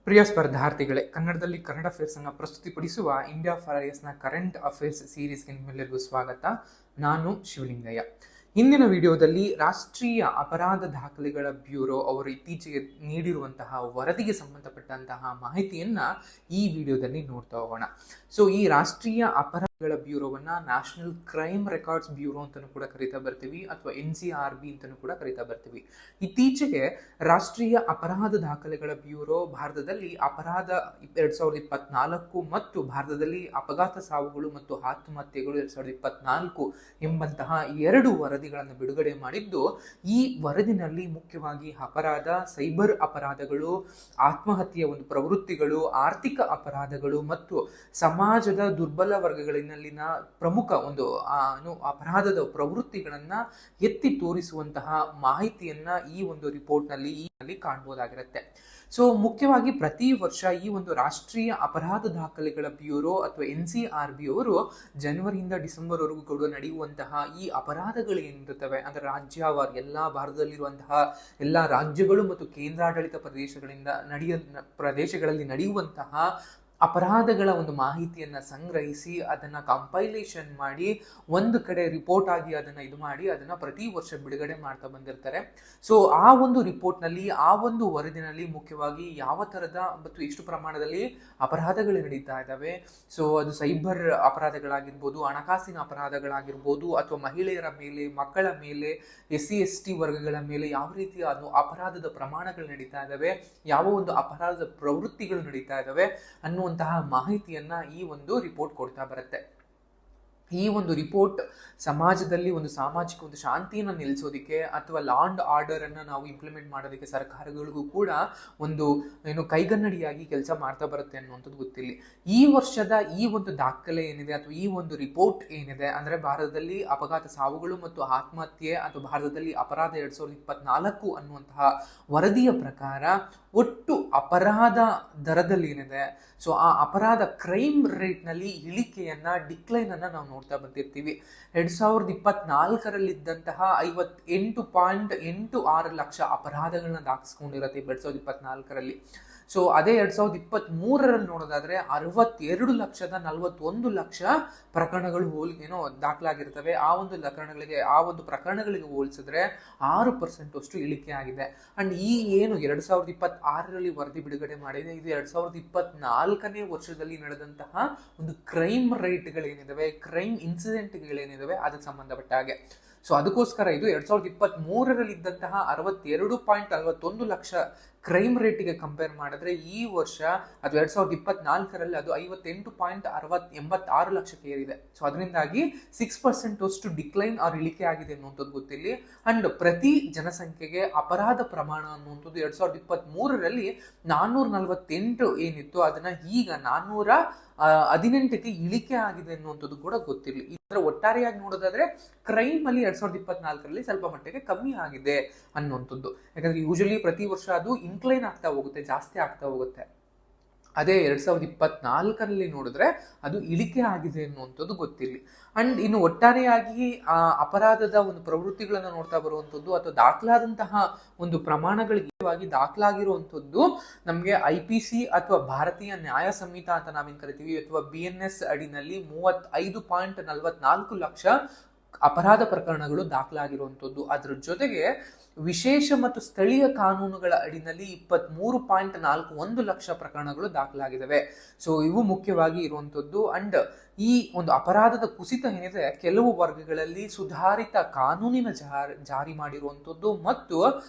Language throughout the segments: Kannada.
ಪ್ರಿಯ ಸ್ಪರ್ಧಾರ್ಥಿಗಳೇ, ಕನ್ನಡದಲ್ಲಿ ಕನ್ನಡ ಅಫೇರ್ಸ್ ಅನ್ನು ಪ್ರಸ್ತುತಿಪಡಿಸುವ ಇಂಡಿಯಾ ಫಾರ್ ಐಎಸ್ನ ಕರೆಂಟ್ ಅಫೇರ್ಸ್ ಸೀರೀಸ್ಗೆ ನಿಮ್ಮೆಲ್ಲರಿಗೂ ಸ್ವಾಗತ. ನಾನು ಶಿವಲಿಂಗಯ್ಯ. ಹಿಂದಿನ ವಿಡಿಯೋದಲ್ಲಿ ರಾಷ್ಟ್ರೀಯ ಅಪರಾಧ ದಾಖಲೆಗಳ ಬ್ಯೂರೋ ಅವರು ಇತ್ತೀಚೆಗೆ ನೀಡಿರುವಂತಹ ವರದಿಗೆ ಸಂಬಂಧಪಟ್ಟಂತಹ ಮಾಹಿತಿಯನ್ನ ಈ ವಿಡಿಯೋದಲ್ಲಿ ನೋಡ್ತಾ ಹೋಗೋಣ. ಸೊ ಈ ರಾಷ್ಟ್ರೀಯ ಅಪರಾಧಗಳ ಬ್ಯೂರೋವನ್ನ ನ್ಯಾಷನಲ್ ಕ್ರೈಮ್ ರೆಕಾರ್ಡ್ಸ್ ಬ್ಯೂರೋ ಅಂತಾನೂ ಕೂಡ ಕರೀತಾ ಬರ್ತೀವಿ, ಅಥವಾ NCRB ಅಂತಾನೂ ಕೂಡ ಕರೀತಾ ಬರ್ತೀವಿ. ಇತ್ತೀಚೆಗೆ ರಾಷ್ಟ್ರೀಯ ಅಪರಾಧ ದಾಖಲೆಗಳ ಬ್ಯೂರೋ ಭಾರತದಲ್ಲಿ ಅಪರಾಧ 2024 ಮತ್ತು ಭಾರತದಲ್ಲಿ ಅಪಘಾತ ಸಾವುಗಳು ಮತ್ತು ಆತ್ಮಹತ್ಯೆಗಳು 2024 ಎಂಬಂತಹ ಎರಡು ವರದಿಗಳನ್ನು ಬಿಡುಗಡೆ ಮಾಡಿದ್ದು, ಈ ವರದಿನಲ್ಲಿ ಮುಖ್ಯವಾಗಿ ಅಪರಾಧ, ಸೈಬರ್ ಅಪರಾಧಗಳು, ಆತ್ಮಹತ್ಯೆಯ ಒಂದು ಪ್ರವೃತ್ತಿಗಳು, ಆರ್ಥಿಕ ಅಪರಾಧಗಳು ಮತ್ತು ಸಮಾಜದ ದುರ್ಬಲ ವರ್ಗಗಳಿನಲ್ಲಿನ ಪ್ರಮುಖ ಒಂದು ಅಪರಾಧದ ಪ್ರವೃತ್ತಿಗಳನ್ನ ಎತ್ತಿ ತೋರಿಸುವಂತಹ ಮಾಹಿತಿಯನ್ನ ಈ ಒಂದು ರಿಪೋರ್ಟ್ ನಲ್ಲಿ ಕಾಣಬಹುದಾಗಿರುತ್ತೆ. ಸೊ ಮುಖ್ಯವಾಗಿ ಪ್ರತಿ ವರ್ಷ ಈ ಒಂದು ರಾಷ್ಟ್ರೀಯ ಅಪರಾಧ ದಾಖಲೆಗಳ ಬ್ಯೂರೋ ಅಥವಾ NCRB ಅವರು ಜನವರಿಯಿಂದ ಡಿಸೆಂಬರ್ ವರೆಗೂ ಕೂಡ ನಡೆಯುವಂತಹ ಈ ಅಪರಾಧಗಳು ಏನಿರುತ್ತವೆ, ಅಂದ್ರೆ ರಾಜ್ಯವಾರು ಎಲ್ಲಾ ಭಾರತದಲ್ಲಿರುವಂತಹ ಎಲ್ಲಾ ರಾಜ್ಯಗಳು ಮತ್ತು ಕೇಂದ್ರಾಡಳಿತ ಪ್ರದೇಶಗಳಲ್ಲಿ ನಡೆಯುವಂತಹ ಅಪರಾಧಗಳ ಒಂದು ಮಾಹಿತಿಯನ್ನ ಸಂಗ್ರಹಿಸಿ ಅದನ್ನ ಕಂಪೈಲೇಷನ್ ಮಾಡಿ ಒಂದು ಕಡೆ ರಿಪೋರ್ಟ್ ಆಗಿ ಅದನ್ನ ಪ್ರತಿ ವರ್ಷ ಬಿಡುಗಡೆ ಮಾಡ್ತಾ ಬಂದಿರ್ತಾರೆ. ಸೊ ಆ ಒಂದು ರಿಪೋರ್ಟ್ ನಲ್ಲಿ, ಆ ಒಂದು ವರದಿನಲ್ಲಿ ಮುಖ್ಯವಾಗಿ ಯಾವ ತರದ ಮತ್ತು ಎಷ್ಟು ಪ್ರಮಾಣದಲ್ಲಿ ಅಪರಾಧಗಳು ನಡೀತಾ ಇದ್ದಾವೆ, ಸೊ ಅದು ಸೈಬರ್ ಅಪರಾಧಗಳಾಗಿರ್ಬೋದು, ಹಣಕಾಸಿನ ಅಪರಾಧಗಳಾಗಿರ್ಬೋದು, ಅಥವಾ ಮಹಿಳೆಯರ ಮೇಲೆ, ಮಕ್ಕಳ ಮೇಲೆ, SC/ST ವರ್ಗಗಳ ಮೇಲೆ ಯಾವ ರೀತಿಯ ಅಪರಾಧದ ಪ್ರಮಾಣಗಳು ನಡೀತಾ ಇದ್ದಾವೆ, ಯಾವ ಒಂದು ಅಪರಾಧದ ಪ್ರವೃತ್ತಿಗಳು ನಡೀತಾ ಇದ್ದಾವೆ ಅನ್ನುವಂತಹ ಮಾಹಿತಿಯನ್ನ ಈ ಒಂದು ರಿಪೋರ್ಟ್ ಕೊಡ್ತಾ ಬರುತ್ತೆ. ಈ ಒಂದು ರಿಪೋರ್ಟ್ ಸಮಾಜದಲ್ಲಿ ಒಂದು ಸಾಮಾಜಿಕ ಒಂದು ಶಾಂತಿಯನ್ನು ನಿಲ್ಲಿಸೋದಿಕ್ಕೆ ಅಥವಾ ಲಾ ಅಂಡ್ ಆರ್ಡರ್ ಅನ್ನ ನಾವು ಇಂಪ್ಲಿಮೆಂಟ್ ಮಾಡೋದಕ್ಕೆ ಸರ್ಕಾರಗಳಿಗೂ ಕೂಡ ಒಂದು ಕೈಗನ್ನಡಿಯಾಗಿ ಕೆಲಸ ಮಾಡ್ತಾ ಬರುತ್ತೆ ಅನ್ನುವಂಥದ್ದು ಗೊತ್ತಿಲ್ಲ. ಈ ವರ್ಷದ ಈ ಒಂದು ದಾಖಲೆ ಏನಿದೆ ಅಥವಾ ಈ ಒಂದು ರಿಪೋರ್ಟ್ ಏನಿದೆ ಅಂದ್ರೆ ಭಾರತದಲ್ಲಿ ಅಪಘಾತ ಸಾವುಗಳು ಮತ್ತು ಆತ್ಮಹತ್ಯೆ ಅಥವಾ ಭಾರತದಲ್ಲಿ ಅಪರಾಧ 2024 ಅನ್ನುವಂತಹ ವರದಿಯ ಪ್ರಕಾರ ಒಟ್ಟು ಅಪರಾಧ ದರದಲ್ಲಿ ಏನಿದೆ, ಸೊ ಆ ಅಪರಾಧ ಕ್ರೈಮ್ ರೇಟ್ ನಲ್ಲಿ ಇಳಿಕೆಯನ್ನ, ಡಿಕ್ಲೈನ್ ಅನ್ನ ನಾವು ನೋಡ್ತಾ ಬಂದಿರ್ತೀವಿ. 2024 58.86 ಲಕ್ಷ ಅಪರಾಧಗಳನ್ನ ದಾಖಲಿಸಿಕೊಂಡಿರತ್ತೆ 2024. ಸೊ ಅದೇ 2023 ನೋಡೋದಾದ್ರೆ 62,41,00,000 ಪ್ರಕರಣಗಳು ದಾಖಲಾಗಿರ್ತವೆ. ಆ ಒಂದು ಪ್ರಕರಣಗಳಿಗೆ ಹೋಲಿಸಿದ್ರೆ 6% ಅಷ್ಟು ಇಳಿಕೆ ಆಗಿದೆ. ಅಂಡ್ ಈ ಏನು 2026 ವರದಿ ಬಿಡುಗಡೆ ಮಾಡಿದೆ, ಇದು 2024ನೇ ವರ್ಷದಲ್ಲಿ ನಡೆದಂತಹ ಒಂದು ಕ್ರೈಮ್ ರೇಟ್ಗಳೇನಿದಾವೆ, ಕ್ರೈಮ್ ಇನ್ಸಿಡೆಂಟ್ಗಳೇನಿದಾವೆ ಅದಕ್ಕೆ ಸಂಬಂಧಪಟ್ಟ ಹಾಗೆ. ಸೊ ಅದಕ್ಕೋಸ್ಕರ ಇದು 2023 ಇದ್ದಂತಹ 62.41 ಲಕ್ಷ ಕ್ರೈಮ್ ರೇಟಿಗೆ ಕಂಪೇರ್ ಮಾಡಿದ್ರೆ ಈ ವರ್ಷ ಅದು 2024 ಅದು 58.86 ಲಕ್ಷಕ್ಕೆ ಏರಿದೆ. ಸೊ ಅದರಿಂದಾಗಿ 6% ಅಷ್ಟು ಡಿಕ್ಲೈನ್ ಆರ್ ಇಳಿಕೆ ಆಗಿದೆ ಅನ್ನುವಂಥದ್ದು ಗೊತ್ತಿಲ್ಲ. ಅಂಡ್ ಪ್ರತಿ ಜನಸಂಖ್ಯೆಗೆ ಅಪರಾಧ ಪ್ರಮಾಣ ಅನ್ನುವಂಥದ್ದು 2023 448 ಏನಿತ್ತು ಅದನ್ನ ಈಗ 418ಕ್ಕೆ ಇಳಿಕೆ ಆಗಿದೆ ಅನ್ನುವಂಥದ್ದು ಕೂಡ ಗೊತ್ತಿಲ್ಲ. ಇದರ ಒಟ್ಟಾರೆಯಾಗಿ ನೋಡೋದಾದ್ರೆ ಕ್ರೈಮ್ ಅಲ್ಲಿ 2024 ಸ್ವಲ್ಪ ಮಟ್ಟಿಗೆ ಕಮ್ಮಿ ಆಗಿದೆ ಅನ್ನುವಂಥದ್ದು. ಯಾಕಂದ್ರೆ ಯೂಶಲಿ ಪ್ರತಿ ವರ್ಷ ಅದು ಇನ್ಕ್ಲೈನ್ ಆಗ್ತಾ ಹೋಗುತ್ತೆ, ಜಾಸ್ತಿ ಆಗ್ತಾ ಹೋಗುತ್ತೆ. ಅದೇ 2024 ನೋಡಿದ್ರೆ ಅದು ಇಳಿಕೆ ಆಗಿದೆ ಅನ್ನುವಂಥದ್ದು ಗೊತ್ತಿಲ್ಲ. ಅಂಡ್ ಇನ್ನು ಒಟ್ಟಾರೆಯಾಗಿ ಆ ಅಪರಾಧದ ಒಂದು ಪ್ರವೃತ್ತಿಗಳನ್ನ ನೋಡ್ತಾ ಬರುವಂಥದ್ದು ಅಥವಾ ದಾಖಲಾದಂತಹ ಒಂದು ಪ್ರಮಾಣಗಳಿಗೆ ದಾಖಲಾಗಿರುವಂಥದ್ದು ನಮ್ಗೆ IPC ಅಥವಾ ಭಾರತೀಯ ನ್ಯಾಯ ಸಂಹಿತ ಅಂತ ನಾವೇನ್ ಕರಿತೀವಿ, ಅಥವಾ BNS ಅಡಿನಲ್ಲಿ 35.44 ಲಕ್ಷ ಅಪರಾಧ ಪ್ರಕರಣಗಳು ದಾಖಲಾಗಿರುವಂಥದ್ದು. ಅದ್ರ ಜೊತೆಗೆ ವಿಶೇಷ ಮತ್ತು ಸ್ಥಳೀಯ ಕಾನೂನುಗಳ ಅಡಿನಲ್ಲಿ 23.41 ಲಕ್ಷ ಪ್ರಕರಣಗಳು ದಾಖಲಾಗಿದ್ದಾವೆ. ಸೊ ಇವು ಮುಖ್ಯವಾಗಿ ಇರುವಂಥದ್ದು. ಅಂಡ್ ಈ ಒಂದು ಅಪರಾಧದ ಕುಸಿತ ಏನಿದೆ, ಕೆಲವು ವರ್ಗಗಳಲ್ಲಿ ಸುಧಾರಿತ ಕಾನೂನಿನ ಜಾರಿ ಮಾಡಿರುವಂಥದ್ದು ಮತ್ತು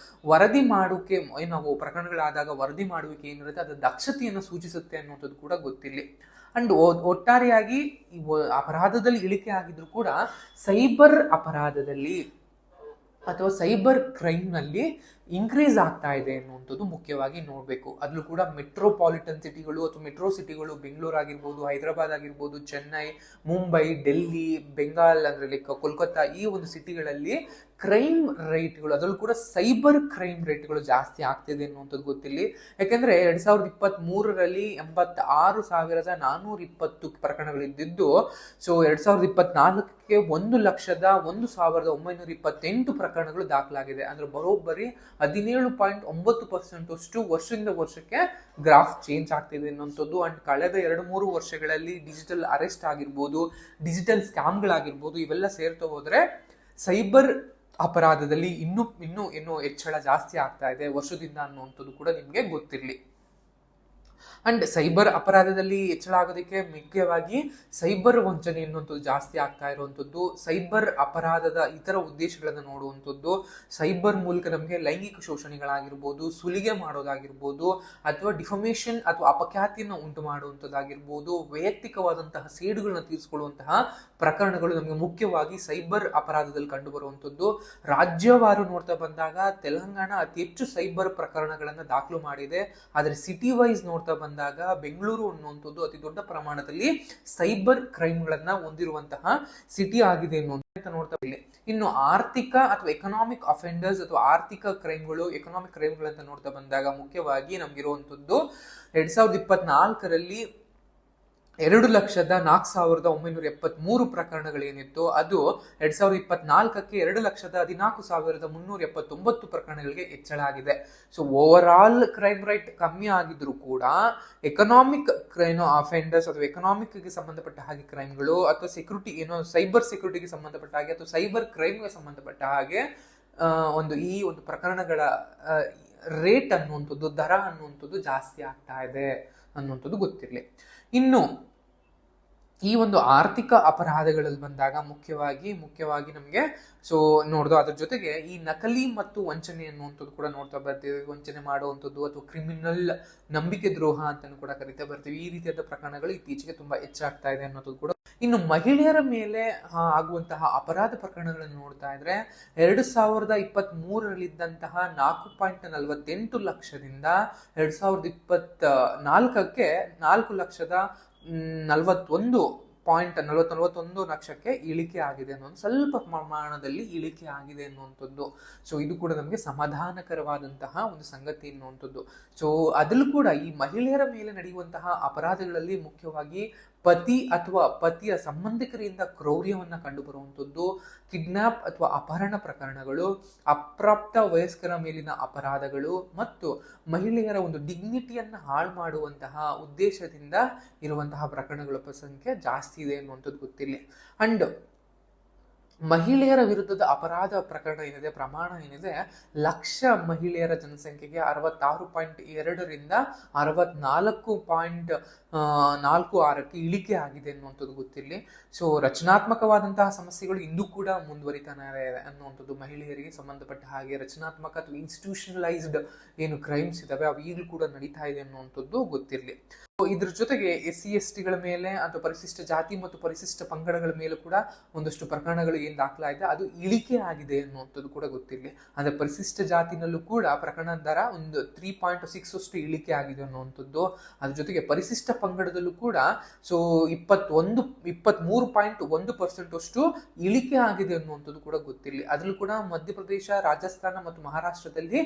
ವರದಿ ಮಾಡುವಿಕೆ, ನಾವು ಪ್ರಕರಣಗಳಾದಾಗ ವರದಿ ಮಾಡುವಿಕೆ ಏನಿರುತ್ತೆ ಅದರ ದಕ್ಷತೆಯನ್ನು ಸೂಚಿಸುತ್ತೆ ಅನ್ನುವಂಥದ್ದು ಕೂಡ ಗೊತ್ತಿಲ್ಲ. ಅಂಡ್ ಒಟ್ಟಾರೆಯಾಗಿ ಅಪರಾಧದಲ್ಲಿ ಇಳಿಕೆ ಆಗಿದ್ರು ಕೂಡ ಸೈಬರ್ ಅಪರಾಧದಲ್ಲಿ ಅಥವಾ ಸೈಬರ್ ಕ್ರೈಮ್ ನಲ್ಲಿ ಇನ್ಕ್ರೀಸ್ ಆಗ್ತಾ ಇದೆ ಅನ್ನುವಂಥದ್ದು ಮುಖ್ಯವಾಗಿ ನೋಡ್ಬೇಕು. ಅದ್ರೂ ಕೂಡ ಮೆಟ್ರೋಪಾಲಿಟನ್ ಸಿಟಿಗಳು ಅಥವಾ ಮೆಟ್ರೋ ಸಿಟಿಗಳು, ಬೆಂಗಳೂರು ಆಗಿರ್ಬೋದು, ಹೈದರಾಬಾದ್ ಆಗಿರ್ಬೋದು, ಚೆನ್ನೈ, ಮುಂಬೈ, ಡೆಲ್ಲಿ, ಬೆಂಗಾಲ್ ಅಂದ್ರೆ ಲೈಕ್ ಕೋಲ್ಕತ್ತಾ, ಈ ಒಂದು ಸಿಟಿಗಳಲ್ಲಿ ಕ್ರೈಮ್ ರೇಟ್ಗಳು, ಅದರಲ್ಲೂ ಕೂಡ ಸೈಬರ್ ಕ್ರೈಮ್ ರೇಟ್ಗಳು ಜಾಸ್ತಿ ಆಗ್ತಿದೆ ಅನ್ನುವಂಥದ್ದು ಗೊತ್ತಿಲ್ಲ. ಯಾಕೆಂದ್ರೆ 2023 86,420 ಪ್ರಕರಣಗಳಿದ್ದು, ಸೊ 2024 1,01,928 ಪ್ರಕರಣಗಳು ದಾಖಲಾಗಿದೆ. ಅಂದ್ರೆ ಬರೋಬ್ಬರಿ 17.9% ಅಷ್ಟು ವರ್ಷದಿಂದ ವರ್ಷಕ್ಕೆ ಗ್ರಾಫ್ ಚೇಂಜ್ ಆಗ್ತಿದೆ ಅನ್ನುವಂಥದ್ದು. ಅಂಡ್ ಕಳೆದ 2-3 ವರ್ಷಗಳಲ್ಲಿ ಡಿಜಿಟಲ್ ಅರೆಸ್ಟ್ ಆಗಿರ್ಬೋದು, ಡಿಜಿಟಲ್ ಸ್ಕ್ಯಾಮ್ಗಳಾಗಿರ್ಬೋದು, ಇವೆಲ್ಲ ಸೇರ್ತಾ ಹೋದ್ರೆ ಸೈಬರ್ ಅಪರಾಧದಲ್ಲಿ ಇನ್ನೂ ಹೆಚ್ಚಳ ಜಾಸ್ತಿ ಆಗ್ತಾ ಇದೆ ವರ್ಷದಿಂದ ಅನ್ನುವಂಥದ್ದು ಕೂಡ ನಿಮ್ಗೆ ಗೊತ್ತಿರಲಿ. ಅಂಡ್ ಸೈಬರ್ ಅಪರಾಧದಲ್ಲಿ ಹೆಚ್ಚಳ ಆಗೋದಕ್ಕೆ ಮುಖ್ಯವಾಗಿ ಸೈಬರ್ ವಂಚನೆ ಎನ್ನುವಂಥದ್ದು ಜಾಸ್ತಿ ಆಗ್ತಾ ಇರುವಂಥದ್ದು, ಸೈಬರ್ ಅಪರಾಧದ ಇತರ ಉದ್ದೇಶಗಳನ್ನು ನೋಡುವಂಥದ್ದು, ಸೈಬರ್ ಮೂಲಕ ನಮಗೆ ಲೈಂಗಿಕ ಶೋಷಣೆಗಳಾಗಿರ್ಬೋದು, ಸುಲಿಗೆ ಮಾಡೋದಾಗಿರ್ಬೋದು, ಅಥವಾ ಡಿಫಮೇಷನ್ ಅಥವಾ ಅಪಖ್ಯಾತಿಯನ್ನು ಉಂಟು ಮಾಡುವಂಥದ್ದಾಗಿರ್ಬೋದು, ವೈಯಕ್ತಿಕವಾದಂತಹ ಸೇಡುಗಳನ್ನ ತೀರಿಸಿಕೊಳ್ಳುವಂತಹ ಪ್ರಕರಣಗಳು ನಮಗೆ ಮುಖ್ಯವಾಗಿ ಸೈಬರ್ ಅಪರಾಧದಲ್ಲಿ ಕಂಡು ಬರುವಂಥದ್ದು. ರಾಜ್ಯವಾರು ನೋಡ್ತಾ ಬಂದಾಗ ತೆಲಂಗಾಣ ಅತಿ ಹೆಚ್ಚು ಸೈಬರ್ ಪ್ರಕರಣಗಳನ್ನು ದಾಖಲು ಮಾಡಿದೆ. ಆದರೆ ಸಿಟಿ ವೈಸ್ ನೋಡ್ತಾ ಬಂದಾಗ ಬೆಂಗಳೂರು ಅನ್ನುವಂಥದ್ದು ಅತಿ ದೊಡ್ಡ ಪ್ರಮಾಣದಲ್ಲಿ ಸೈಬರ್ ಕ್ರೈಮ್ಗಳನ್ನ ಹೊಂದಿರುವಂತಹ ಸಿಟಿ ಆಗಿದೆ ಅನ್ನುವಂತ ನೋಡ್ತಾ ಇಲ್ಲಿ. ಇನ್ನು ಆರ್ಥಿಕ ಅಥವಾ ಎಕನಾಮಿಕ್ ಅಫೆಂಡರ್ಸ್ ಅಥವಾ ಆರ್ಥಿಕ ಕ್ರೈಮ್ಗಳು, ಎಕನಾಮಿಕ್ ಕ್ರೈಮ್ಗಳಂತ ನೋಡ್ತಾ ಬಂದಾಗ ಮುಖ್ಯವಾಗಿ ನಮ್ಗಿರುವಂತದ್ದು 2024ರಲ್ಲಿ 2,04,973 ಪ್ರಕರಣಗಳೇನಿತ್ತು ಅದು 2024ಕ್ಕೆ 2,14,379 ಪ್ರಕರಣಗಳಿಗೆ ಹೆಚ್ಚಳ ಆಗಿದೆ. So over all crime right ಕಮ್ಮಿ ಆಗಿದ್ರು ಕೂಡ ಎಕನಾಮಿಕ್ ಅಫೆಂಡರ್ಸ್ ಅಥವಾ ಎಕನಾಮಿಕ್ಗೆ ಸಂಬಂಧಪಟ್ಟ ಹಾಗೆ ಕ್ರೈಮ್ಗಳು ಅಥವಾ ಸೆಕ್ಯೂರಿಟಿ ಸೈಬರ್ ಸೆಕ್ಯೂರಿಟಿಗೆ ಸಂಬಂಧಪಟ್ಟ ಹಾಗೆ ಅಥವಾ ಸೈಬರ್ ಕ್ರೈಮ್ಗೆ ಸಂಬಂಧಪಟ್ಟ ಹಾಗೆ ಈ ಒಂದು ಪ್ರಕರಣಗಳ ರೇಟ್ ಅನ್ನುವಂಥದ್ದು, ದರ ಅನ್ನುವಂಥದ್ದು ಜಾಸ್ತಿ ಆಗ್ತಾ ಇದೆ ಅನ್ನುವಂಥದ್ದು ಗೊತ್ತಿರಲಿ. ಇನ್ನು ಈ ಒಂದು ಆರ್ಥಿಕ ಅಪರಾಧಗಳಲ್ಲಿ ಬಂದಾಗ ಮುಖ್ಯವಾಗಿ ನಮಗೆ ನೋಡ್ದು ಅದ್ರ ಜೊತೆಗೆ ಈ ನಕಲಿ ಮತ್ತು ವಂಚನೆ ಅನ್ನುವಂಥದ್ದು ಕೂಡ ನೋಡ್ತಾ ಬರ್ತೀವಿ. ವಂಚನೆ ಮಾಡುವಂಥದ್ದು ಅಥವಾ ಕ್ರಿಮಿನಲ್ ನಂಬಿಕೆ ದ್ರೋಹ ಅಂತಾನು ಕೂಡ ಕರಿತಾ ಬರ್ತೀವಿ. ಈ ರೀತಿಯಾದ ಪ್ರಕರಣಗಳು ಇತ್ತೀಚೆಗೆ ತುಂಬಾ ಹೆಚ್ಚಾಗ್ತಾ ಇದೆ ಅನ್ನೋದು ಕೂಡ. ಇನ್ನು ಮಹಿಳೆಯರ ಮೇಲೆ ಆಗುವಂತಹ ಅಪರಾಧ ಪ್ರಕರಣಗಳನ್ನು ನೋಡ್ತಾ ಇದ್ರೆ 2023ರಲ್ಲಿದ್ದಂತಹ 4.48 ಲಕ್ಷದಿಂದ 2024ಕ್ಕೆ 4,41 ಲಕ್ಷಕ್ಕೆ ಇಳಿಕೆ ಆಗಿದೆ ಅನ್ನೋದು, ಸ್ವಲ್ಪ ಪ್ರಮಾಣದಲ್ಲಿ ಇಳಿಕೆ ಆಗಿದೆ ಅನ್ನುವಂಥದ್ದು. ಸೊ ಇದು ಕೂಡ ನಮಗೆ ಸಮಾಧಾನಕರವಾದಂತಹ ಒಂದು ಸಂಗತಿ ಅನ್ನುವಂಥದ್ದು. ಸೊ ಅದ್ರಲ್ಲೂ ಕೂಡ ಈ ಮಹಿಳೆಯರ ಮೇಲೆ ನಡೆಯುವಂತಹ ಅಪರಾಧಗಳಲ್ಲಿ ಮುಖ್ಯವಾಗಿ ಪತಿ ಅಥವಾ ಪತಿಯ ಸಂಬಂಧಿಕರಿಂದ ಕ್ರೌರ್ಯವನ್ನ ಕಂಡು ಬರುವಂಥದ್ದು, ಕಿಡ್ನಾಪ್ ಅಥವಾ ಅಪಹರಣ ಪ್ರಕರಣಗಳು, ಅಪ್ರಾಪ್ತ ವಯಸ್ಕರ ಮೇಲಿನ ಅಪರಾಧಗಳು ಮತ್ತು ಮಹಿಳೆಯರ ಒಂದು ಡಿಗ್ನಿಟಿಯನ್ನ ಹಾಳು ಮಾಡುವಂತಹ ಉದ್ದೇಶದಿಂದ ಇರುವಂತಹ ಪ್ರಕರಣಗಳ ಸಂಖ್ಯೆ ಜಾಸ್ತಿ ಇದೆ ಅನ್ನುವಂಥದ್ದು ಗೊತ್ತಿಲ್ಲ. ಅಂಡ್ ಮಹಿಳೆಯರ ವಿರುದ್ಧದ ಅಪರಾಧ ಪ್ರಕರಣ ಏನಿದೆ, ಪ್ರಮಾಣ ಏನಿದೆ, ಲಕ್ಷ ಮಹಿಳೆಯರ ಜನಸಂಖ್ಯೆಗೆ 66.2ರಿಂದ 64.46ಕ್ಕೆ ಇಳಿಕೆ ಆಗಿದೆ ಅನ್ನುವಂಥದ್ದು ಗೊತ್ತಿರಲಿ. ಸೊ ರಚನಾತ್ಮಕವಾದಂತಹ ಸಮಸ್ಯೆಗಳು ಇಂದು ಕೂಡ ಮುಂದುವರಿತಾನೆ ಇದೆ ಅನ್ನುವಂಥದ್ದು. ಮಹಿಳೆಯರಿಗೆ ಸಂಬಂಧಪಟ್ಟ ಹಾಗೆ ರಚನಾತ್ಮಕ ಅಥವಾ ಇನ್ಸ್ಟಿಟ್ಯೂಷನಲೈಸ್ಡ್ ಏನು ಕ್ರೈಮ್ಸ್ ಇದಾವೆ ಅವು ಈಗಲೂ ಕೂಡ ನಡೀತಾ ಇದೆ ಅನ್ನುವಂಥದ್ದು ಗೊತ್ತಿರಲಿ. ಇದ್ರ ಜೊತೆಗೆ SC/ST ಗಳ ಮೇಲೆ ಅಥವಾ ಪರಿಶಿಷ್ಟ ಜಾತಿ ಮತ್ತು ಪರಿಶಿಷ್ಟ ಪಂಗಡಗಳ ಮೇಲೂ ಕೂಡ ಒಂದಷ್ಟು ಪ್ರಕರಣಗಳು ಏನ್ ದಾಖಲಾಗಿದೆ ಅದು ಇಳಿಕೆ ಆಗಿದೆ ಅನ್ನುವಂಥದ್ದು ಕೂಡ ಗೊತ್ತಿರಲಿ. ಅಂದ್ರೆ ಪರಿಶಿಷ್ಟ ಜಾತಿನಲ್ಲೂ ಕೂಡ ಪ್ರಕರಣ ದರ ಒಂದು 3.6 ಅಷ್ಟು ಇಳಿಕೆ ಆಗಿದೆ ಅನ್ನುವಂಥದ್ದು. ಅದ್ರ ಜೊತೆಗೆ ಪರಿಶಿಷ್ಟ ಪಂಗಡದಲ್ಲೂ ಕೂಡ 23.1% ಅಷ್ಟು ಇಳಿಕೆ ಆಗಿದೆ ಅನ್ನುವಂಥದ್ದು ಕೂಡ ಗೊತ್ತಿರಲಿ. ಅದ್ರಲ್ಲೂ ಕೂಡ ಮಧ್ಯಪ್ರದೇಶ, ರಾಜಸ್ಥಾನ ಮತ್ತು ಮಹಾರಾಷ್ಟ್ರದಲ್ಲಿ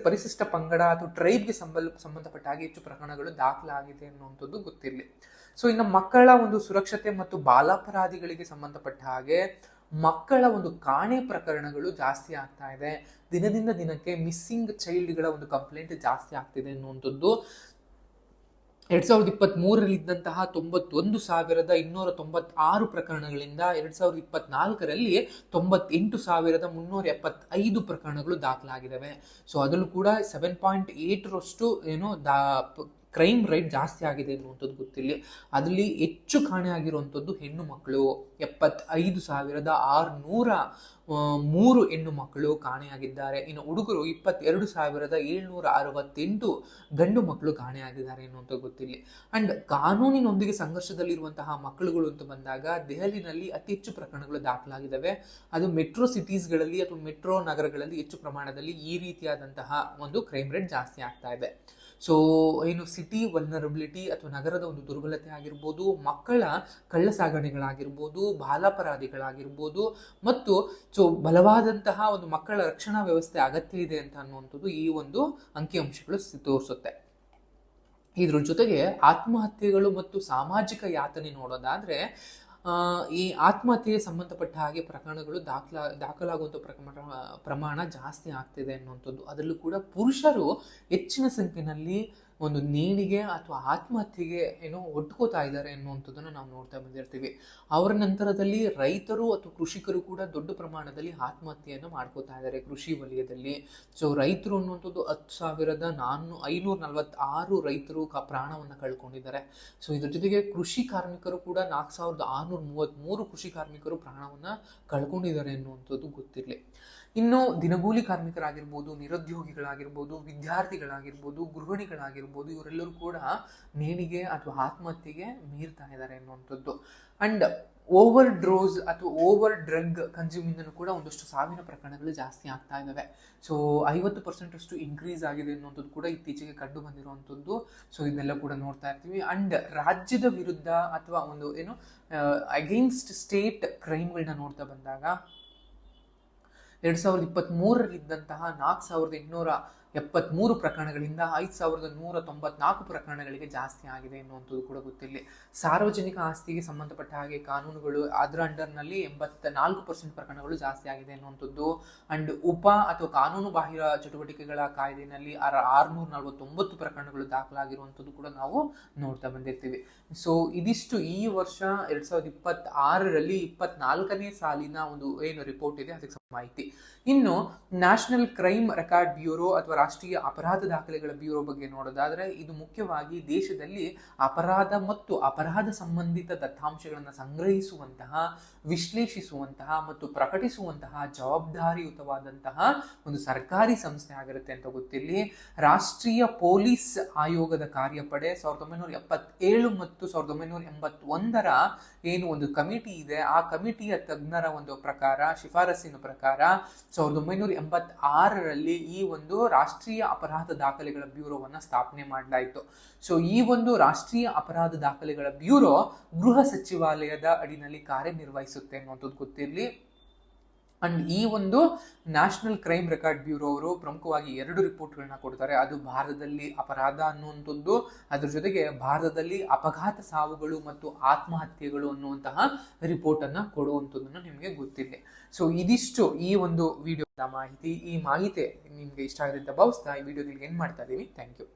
ಪರಿಶಿಷ್ಟ ಪಂಗಡ ಅಥವಾ ಟ್ರೈಬ್ಗೆ ಸಂಬಂಧಪಟ್ಟ ಹಾಗೆ ಹೆಚ್ಚು ಪ್ರಕರಣಗಳು ದಾಖಲಾಗಿದೆ ಅನ್ನುವಂಥದ್ದು ಗೊತ್ತಿರಲಿ. ಸೊ ಇನ್ನು ಮಕ್ಕಳ ಒಂದು ಸುರಕ್ಷತೆ ಮತ್ತು ಬಾಲಾಪರಾಧಿಗಳಿಗೆ ಸಂಬಂಧಪಟ್ಟ ಹಾಗೆ ಮಕ್ಕಳ ಒಂದು ಕಾಣೆ ಪ್ರಕರಣಗಳು ಜಾಸ್ತಿ ಆಗ್ತಾ ಇದೆ. ದಿನದಿಂದ ದಿನಕ್ಕೆ ಮಿಸ್ಸಿಂಗ್ ಚೈಲ್ಡ್ಗಳ ಒಂದು ಕಂಪ್ಲೇಂಟ್ ಜಾಸ್ತಿ ಆಗ್ತಿದೆ ಅನ್ನುವಂಥದ್ದು. 2023ರಲ್ಲಿದ್ದಂತಹ 91,296 ಪ್ರಕರಣಗಳಿಂದ 2024ರಲ್ಲಿ 98,375 ಪ್ರಕರಣಗಳು ದಾಖಲಾಗಿದ್ದಾವೆ. ಸೊ ಅದರಲ್ಲೂ ಕೂಡ 7.8ರಷ್ಟು ಕ್ರೈಮ್ ರೇಟ್ ಜಾಸ್ತಿ ಆಗಿದೆ ಅನ್ನುವಂಥದ್ದು ಗೊತ್ತಿಲ್ಲ. ಅದರಲ್ಲಿ ಹೆಚ್ಚು ಕಾಣೆ ಆಗಿರುವಂಥದ್ದು ಹೆಣ್ಣು ಮಕ್ಕಳು. 75,603 ಹೆಣ್ಣು ಮಕ್ಕಳು ಕಾಣೆಯಾಗಿದ್ದಾರೆ. ಇನ್ನು ಹುಡುಗರು 22,768 ಗಂಡು ಮಕ್ಕಳು ಕಾಣೆಯಾಗಿದ್ದಾರೆ ಅನ್ನುವಂಥದ್ದು ಗೊತ್ತಿಲ್ಲ. ಅಂಡ್ ಕಾನೂನಿನೊಂದಿಗೆ ಸಂಘರ್ಷದಲ್ಲಿರುವಂತಹ ಮಕ್ಕಳುಗಳು ಅಂತ ಬಂದಾಗ ದೆಹಲಿನಲ್ಲಿ ಅತಿ ಹೆಚ್ಚು ಪ್ರಕರಣಗಳು ದಾಖಲಾಗಿದ್ದಾವೆ. ಅದು ಮೆಟ್ರೋ ಸಿಟೀಸ್ಗಳಲ್ಲಿ ಅಥವಾ ಮೆಟ್ರೋ ನಗರಗಳಲ್ಲಿ ಹೆಚ್ಚು ಪ್ರಮಾಣದಲ್ಲಿ ಈ ರೀತಿಯಾದಂತಹ ಒಂದು ಕ್ರೈಮ್ ರೇಟ್ ಜಾಸ್ತಿ ಆಗ್ತಾ ಇದೆ. ಸೊ ಸಿಟಿ ವಲ್ನರಬಿಲಿಟಿ ಅಥವಾ ನಗರದ ಒಂದು ದುರ್ಬಲತೆ ಆಗಿರ್ಬೋದು, ಮಕ್ಕಳ ಕಳ್ಳ ಸಾಗಣೆಗಳಾಗಿರ್ಬೋದು, ಬಾಲಾಪರಾಧಿಗಳಾಗಿರ್ಬೋದು ಮತ್ತು ಬಲವಾದಂತಹ ಒಂದು ಮಕ್ಕಳ ರಕ್ಷಣಾ ವ್ಯವಸ್ಥೆ ಅಗತ್ಯ ಇದೆ ಅಂತ ಅನ್ನುವಂಥದ್ದು ಈ ಒಂದು ಅಂಕಿಅಂಶಗಳು ತೋರಿಸುತ್ತೆ. ಇದ್ರ ಜೊತೆಗೆ ಆತ್ಮಹತ್ಯೆಗಳು ಮತ್ತು ಸಾಮಾಜಿಕ ಯಾತನೆ ನೋಡೋದಾದ್ರೆ ಈ ಆತ್ಮಹತ್ಯೆಗೆ ಸಂಬಂಧಪಟ್ಟ ಹಾಗೆ ಪ್ರಕರಣಗಳು ದಾಖಲಾಗುವಂಥ ಪ್ರಮಾಣ ಜಾಸ್ತಿ ಆಗ್ತಿದೆ ಅನ್ನುವಂಥದ್ದು. ಅದರಲ್ಲೂ ಕೂಡ ಪುರುಷರು ಹೆಚ್ಚಿನ ಸಂಖ್ಯೆಯಲ್ಲಿ ಒಂದು ನೇಣಿಗೆ ಅಥವಾ ಆತ್ಮಹತ್ಯೆಗೆ ಒಡ್ಕೋತಾ ಇದ್ದಾರೆ ಅನ್ನುವಂಥದ್ದನ್ನು ನಾವು ನೋಡ್ತಾ ಬಂದಿರ್ತೀವಿ. ಅವರ ನಂತರದಲ್ಲಿ ರೈತರು ಅಥವಾ ಕೃಷಿಕರು ಕೂಡ ದೊಡ್ಡ ಪ್ರಮಾಣದಲ್ಲಿ ಆತ್ಮಹತ್ಯೆಯನ್ನು ಮಾಡ್ಕೋತಾ ಇದ್ದಾರೆ ಕೃಷಿ ವಲಯದಲ್ಲಿ. ಸೊ ರೈತರು ಅನ್ನುವಂಥದ್ದು 10,546 ರೈತರು ಪ್ರಾಣವನ್ನು ಕಳ್ಕೊಂಡಿದ್ದಾರೆ. ಸೊ ಇದ್ರ ಜೊತೆಗೆ ಕೃಷಿ ಕಾರ್ಮಿಕರು ಕೂಡ 4,633 ಕೃಷಿ ಕಾರ್ಮಿಕರು ಪ್ರಾಣವನ್ನು ಕಳ್ಕೊಂಡಿದ್ದಾರೆ ಅನ್ನುವಂಥದ್ದು ಗೊತ್ತಿರಲಿ. ಇನ್ನು ದಿನಗೂಲಿ ಕಾರ್ಮಿಕರಾಗಿರ್ಬೋದು, ನಿರುದ್ಯೋಗಿಗಳಾಗಿರ್ಬೋದು, ವಿದ್ಯಾರ್ಥಿಗಳಾಗಿರ್ಬೋದು, ಗೃಹಿಣಿಗಳಾಗಿರ್ಬೋದು, ಇವರೆಲ್ಲರೂ ಕೂಡ ನೇಣಿಗೆ ಅಥವಾ ಆತ್ಮಹತ್ಯೆಗೆ ಮೀರ್ತಾ ಇದ್ದಾರೆ ಅನ್ನುವಂಥದ್ದು. ಅಂಡ್ ಓವರ್ ಡ್ರೋಸ್ ಅಥವಾ ಓವರ್ ಡ್ರಗ್ ಕನ್ಸ್ಯೂಮಿಂದನೂ ಕೂಡ ಒಂದಷ್ಟು ಸಾವಿನ ಪ್ರಕರಣಗಳು ಜಾಸ್ತಿ ಆಗ್ತಾ ಇದ್ದಾವೆ. ಸೊ 50% ಅಷ್ಟು ಇನ್ಕ್ರೀಸ್ ಆಗಿದೆ ಅನ್ನುವಂಥದ್ದು ಕೂಡ ಇತ್ತೀಚೆಗೆ ಕಂಡು ಬಂದಿರುವಂಥದ್ದು. ಸೊ ಇದನ್ನೆಲ್ಲ ಕೂಡ ನೋಡ್ತಾ ಇರ್ತೀವಿ. ಅಂಡ್ ರಾಜ್ಯದ ವಿರುದ್ಧ ಅಥವಾ ಒಂದು ಅಗೇನ್ಸ್ಟ್ ಸ್ಟೇಟ್ ಕ್ರೈಮ್ಗಳನ್ನ ನೋಡ್ತಾ ಬಂದಾಗ 2023 4,873 ಪ್ರಕರಣಗಳಿಂದ 5,194 ಪ್ರಕರಣಗಳಿಗೆ ಜಾಸ್ತಿ ಆಗಿದೆ ಎನ್ನುವಂಥದ್ದು ಕೂಡ ಗೊತ್ತಿಲ್ಲ. ಸಾರ್ವಜನಿಕ ಆಸ್ತಿಗೆ ಸಂಬಂಧಪಟ್ಟ ಹಾಗೆ ಕಾನೂನುಗಳು ಅದರ ಅಂಡರ್ನಲ್ಲಿ 84% ಪ್ರಕರಣಗಳು ಜಾಸ್ತಿ ಆಗಿದೆ ಎನ್ನುವಂಥದ್ದು. ಅಂಡ್ ಉಪ ಅಥವಾ ಕಾನೂನು ಬಾಹಿರ ಚಟುವಟಿಕೆಗಳ ಕಾಯ್ದೆಯಲ್ಲಿ 649 ಪ್ರಕರಣಗಳು ದಾಖಲಾಗಿರುವಂಥದ್ದು ಕೂಡ ನಾವು ನೋಡ್ತಾ ಬಂದಿರ್ತೀವಿ. ಸೊ ಇದಿಷ್ಟು ಈ ವರ್ಷ 2026ರಲ್ಲಿ 24ನೇ ಸಾಲಿನ ಒಂದು ರಿಪೋರ್ಟ್ ಇದೆ, ಅದಕ್ಕೆ ಮಾಹಿತಿ. ಇನ್ನು ನ್ಯಾಷನಲ್ ಕ್ರೈಮ್ ರೆಕಾರ್ಡ್ ಬ್ಯೂರೋ ಅಥವಾ ರಾಷ್ಟ್ರೀಯ ಅಪರಾಧ ದಾಖಲೆಗಳ ಬ್ಯೂರೋ ಬಗ್ಗೆ ನೋಡೋದಾದ್ರೆ, ಇದು ಮುಖ್ಯವಾಗಿ ದೇಶದಲ್ಲಿ ಅಪರಾಧ ಮತ್ತು ಅಪರಾಧ ಸಂಬಂಧಿತ ದತ್ತಾಂಶಗಳನ್ನು ಸಂಗ್ರಹಿಸುವಂತಹ, ವಿಶ್ಲೇಷಿಸುವಂತಹ ಮತ್ತು ಪ್ರಕಟಿಸುವಂತಹ ಜವಾಬ್ದಾರಿಯುತವಾದಂತಹ ಒಂದು ಸರ್ಕಾರಿ ಸಂಸ್ಥೆ ಆಗಿರುತ್ತೆ ಅಂತ ಗೊತ್ತಿರಲಿ. ರಾಷ್ಟ್ರೀಯ ಪೊಲೀಸ್ ಆಯೋಗದ ಕಾರ್ಯಪಡೆ 1977 ಮತ್ತು 1981ರ ಒಂದು ಕಮಿಟಿ ಇದೆ. ಆ ಕಮಿಟಿಯ ತಜ್ಞರ ಒಂದು ಪ್ರಕಾರ, ಶಿಫಾರಸಿನ ಪ್ರಕಾರ 1986ರಲ್ಲಿ ಈ ಒಂದು ರಾಷ್ಟ್ರೀಯ ಅಪರಾಧ ದಾಖಲೆಗಳ ಬ್ಯೂರೋವನ್ನ ಸ್ಥಾಪನೆ ಮಾಡಲಾಯಿತು. ಸೊ ಈ ಒಂದು ರಾಷ್ಟ್ರೀಯ ಅಪರಾಧ ದಾಖಲೆಗಳ ಬ್ಯೂರೋ ಗೃಹ ಸಚಿವಾಲಯದ ಅಡಿನಲ್ಲಿ ಕಾರ್ಯನಿರ್ವಹಿಸುತ್ತೆ ಅನ್ನುವಂಥದ್ದು ಗೊತ್ತಿರಲಿ. ಅಂಡ್ ಈ ಒಂದು ನ್ಯಾಷನಲ್ ಕ್ರೈಮ್ ರೆಕಾರ್ಡ್ ಬ್ಯೂರೋ ಅವರು ಪ್ರಮುಖವಾಗಿ 2 ರಿಪೋರ್ಟ್ಗಳನ್ನ ಕೊಡ್ತಾರೆ. ಅದು ಭಾರತದಲ್ಲಿ ಅಪರಾಧ ಅನ್ನುವಂಥದ್ದು, ಅದ್ರ ಜೊತೆಗೆ ಭಾರತದಲ್ಲಿ ಅಪಘಾತ ಸಾವುಗಳು ಮತ್ತು ಆತ್ಮಹತ್ಯೆಗಳು ಅನ್ನುವಂತಹ ರಿಪೋರ್ಟ್ ಅನ್ನ ಕೊಡುವಂಥದ್ದನ್ನು ನಿಮಗೆ ಗೊತ್ತಿದೆ. ಸೊ ಇದಿಷ್ಟು ಈ ಒಂದು ವಿಡಿಯೋದ ಮಾಹಿತಿ. ಈ ಮಾಹಿತಿ ನಿಮ್ಗೆ ಇಷ್ಟ ಆಗಿದೆ ಅಂತ ಭಾವಿಸ್ತಾ ಈ ವಿಡಿಯೋ ನಿಮ್ಗೆ ಏನ್ ಮಾಡ್ತಾ ಇದೀವಿ. Thank you.